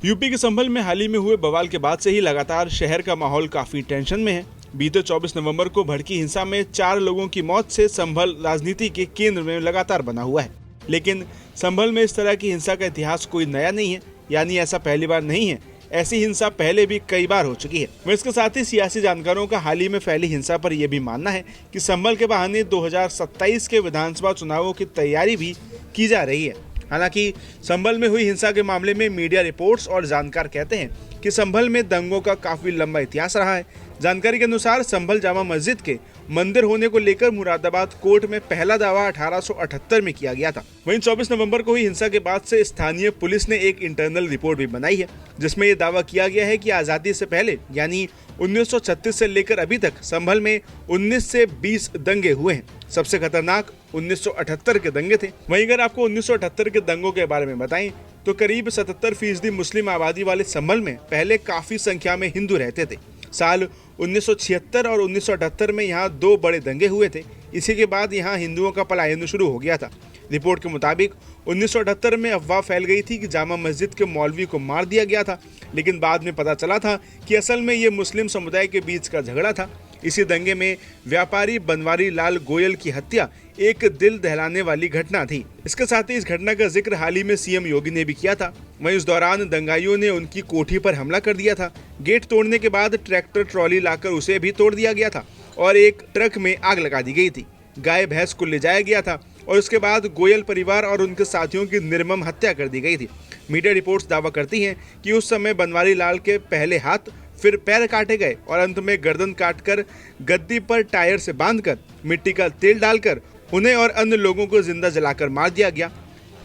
UP के संभल में हाल ही में हुए बवाल के बाद से ही लगातार शहर का माहौल काफी टेंशन में है। बीते 24 नवंबर को भड़की हिंसा में 4 लोगों की मौत से संभल राजनीति के केंद्र में लगातार बना हुआ है। लेकिन संभल में इस तरह की हिंसा का इतिहास कोई नया नहीं है, यानी ऐसा पहली बार नहीं है। ऐसी हिंसा पहले भी कई बार हो चुकी है। वह इसके साथ ही सियासी जानकारों का हाल ही में फैली हिंसा पर यह भी मानना है कि संभल के बहाने 2027 के विधानसभा चुनावों की तैयारी भी की जा रही है। हालांकि संभल में हुई हिंसा के मामले में मीडिया रिपोर्ट्स और जानकार कहते हैं कि संभल में दंगों का काफी लंबा इतिहास रहा है। जानकारी के अनुसार संभल जामा मस्जिद के मंदिर होने को लेकर मुरादाबाद कोर्ट में पहला दावा 1878 में किया गया था। वहीं 24 नवंबर को हुई हिंसा के बाद से स्थानीय पुलिस ने एक इंटरनल रिपोर्ट भी बनाई है, जिसमें यह दावा किया गया है कि आजादी से पहले यानी 1936 से लेकर अभी तक संभल में 19 से 20 दंगे हुए हैं। सबसे खतरनाक 1978 के दंगे थे। वहीं अगर आपको 1978 के दंगों के बारे में बताएं तो करीब 77% मुस्लिम आबादी वाले संभल में पहले काफी संख्या में हिंदू रहते थे। साल 1976 और 1978 में यहाँ 2 बड़े दंगे हुए थे। इसी के बाद यहाँ हिंदुओं का पलायन शुरू हो गया था। रिपोर्ट के मुताबिक 1978 में अफवाह फैल गई थी कि जामा मस्जिद के मौलवी को मार दिया गया था, लेकिन बाद में पता चला था कि असल में ये मुस्लिम समुदाय के बीच का झगड़ा था। इसी दंगे में व्यापारी बनवारी लाल गोयल की हत्या एक दिल दहलाने वाली घटना थी। इसके साथ ही इस घटना का जिक्र हाल ही में सीएम योगी ने भी किया था। वहीं इस दौरान दंगाइयों ने उनकी कोठी पर हमला कर दिया था। गेट तोड़ने के बाद ट्रैक्टर ट्रॉली लाकर उसे भी तोड़ दिया गया था और एक ट्रक में आग लगा दी गई थी। गाय भैंस को ले जाया गया था और उसके बाद गोयल परिवार और उनके साथियों की निर्मम हत्या कर दी गई थी। मीडिया रिपोर्ट्स दावा करती हैं कि उस समय बनवारी लाल के पहले हाथ फिर पैर काटे गए और अंत में गर्दन काटकर गद्दी पर टायर से बांधकर मिट्टी का तेल डालकर उन्हें और अन्य लोगों को जिंदा जलाकर मार दिया गया।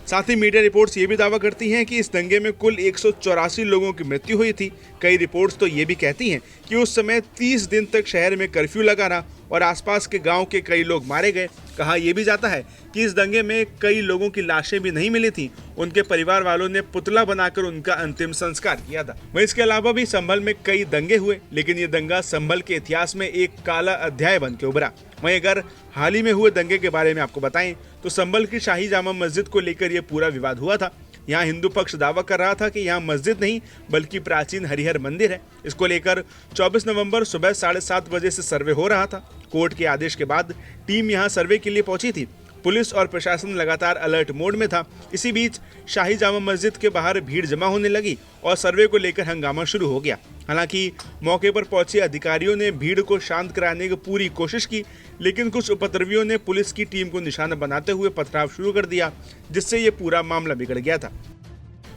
साथ ही मीडिया रिपोर्ट्स ये भी दावा करती हैं कि इस दंगे में कुल 184 लोगों की मृत्यु हुई थी। कई रिपोर्ट्स तो ये भी कहती हैं कि उस समय 30 दिन तक शहर में कर्फ्यू लगा रहा और आसपास के गांव के कई लोग मारे गए। कहा यह भी जाता है कि इस दंगे में कई लोगों की लाशें भी नहीं मिली थी। उनके परिवार वालों ने पुतला बनाकर उनका अंतिम संस्कार किया था। वहीं इसके अलावा भी संभल में कई दंगे हुए, लेकिन ये दंगा संभल के इतिहास में एक काला अध्याय बन के उभरा। वहीं अगर हाल ही में हुए दंगे के बारे में आपको बताएं तो संभल की शाही जामा मस्जिद को लेकर यह पूरा विवाद हुआ था। यहाँ हिंदू पक्ष दावा कर रहा था कि यहाँ मस्जिद नहीं बल्कि प्राचीन हरिहर मंदिर है। इसको लेकर 24 नवंबर सुबह 7:30 बजे से सर्वे हो रहा था। कोर्ट के आदेश के बाद टीम यहाँ सर्वे के लिए पहुंची थी। पुलिस और प्रशासन लगातार अलर्ट मोड में था। इसी बीच शाही जामा मस्जिद के बाहर भीड़ जमा होने लगी और सर्वे को लेकर हंगामा शुरू हो गया। हालांकि मौके पर पहुंचे अधिकारियों ने भीड़ को शांत कराने की पूरी कोशिश की, लेकिन कुछ उपद्रवियों ने पुलिस की टीम को निशाना बनाते हुए पथराव शुरू कर दिया, जिससे ये पूरा मामला बिगड़ गया था।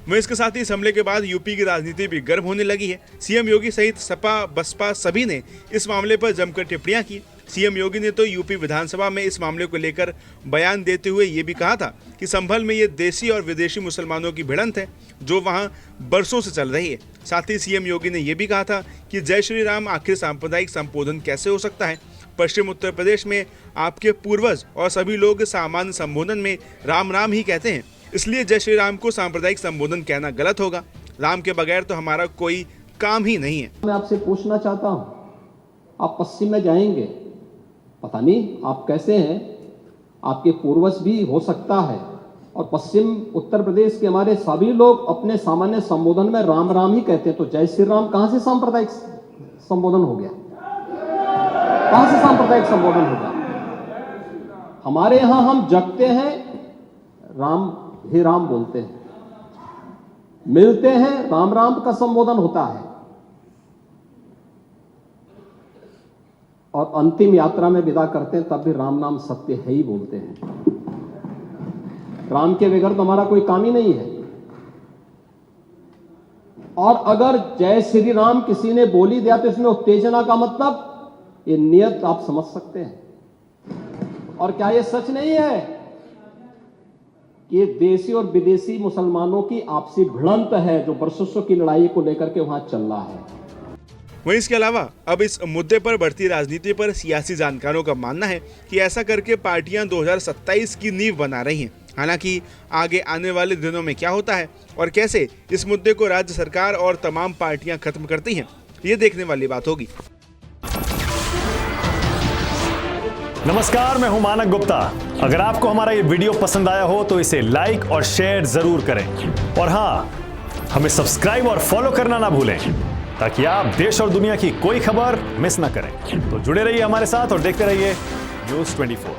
वहीं इसके साथ ही इस हमले के बाद यूपी की राजनीति भी गर्म होने लगी है। सीएम योगी सहित सपा बसपा सभी ने इस मामले पर जमकर टिप्पणियां की। सीएम योगी ने तो यूपी विधानसभा में इस मामले को लेकर बयान देते हुए ये भी कहा था कि संभल में ये देसी और विदेशी मुसलमानों की भिड़ंत है जो वहां बरसों से चल रही है। साथ ही सीएम योगी ने यह भी कहा था कि जय श्री राम आखिर सांप्रदायिक संबोधन कैसे हो सकता है। पश्चिम उत्तर प्रदेश में आपके पूर्वज और सभी लोग सामान्य संबोधन में राम राम ही कहते हैं, इसलिए जय श्री राम को सांप्रदायिक संबोधन कहना गलत होगा। राम के बगैर तो हमारा कोई काम ही नहीं है। मैं आपसे पूछना चाहता हूँ, आप पश्चिम में जाएंगे, पता नहीं आप कैसे हैं, आपके पूर्वज भी हो सकता है, और पश्चिम उत्तर प्रदेश के हमारे सभी लोग अपने सामान्य संबोधन में राम राम ही कहते हैं, तो जय श्री राम कहां से सांप्रदायिक संबोधन हो गया? कहां से सांप्रदायिक संबोधन होगा? हमारे यहां हम जगते हैं राम ही राम बोलते हैं, मिलते हैं राम राम का संबोधन होता है, और अंतिम यात्रा में विदा करते हैं तब भी राम नाम सत्य है ही बोलते हैं। राम के बगैर तो हमारा कोई काम ही नहीं है। और अगर जय श्री राम किसी ने बोली दिया तो इसमें उत्तेजना का मतलब ये नियत आप समझ सकते हैं। और क्या ये सच नहीं है कि ये देशी और विदेशी मुसलमानों की आपसी भिड़ंत है जो बरसों की लड़ाई को लेकर के वहां चल रहा है? वहीं इसके अलावा अब इस मुद्दे पर बढ़ती राजनीति पर सियासी जानकारों का मानना है कि ऐसा करके पार्टियां 2027 की नींव बना रही हैं। हालांकि आगे आने वाले दिनों में क्या होता है और कैसे इस मुद्दे को राज्य सरकार और तमाम पार्टियां खत्म करती हैं, ये देखने वाली बात होगी। नमस्कार, मैं हूं मानक गुप्ता। अगर आपको हमारा ये वीडियो पसंद आया हो तो इसे लाइक और शेयर जरूर करें, और हाँ, हमें सब्सक्राइब और फॉलो करना ना भूलें ताकि आप देश और दुनिया की कोई खबर मिस ना करें। तो जुड़े रहिए हमारे साथ और देखते रहिए News 24।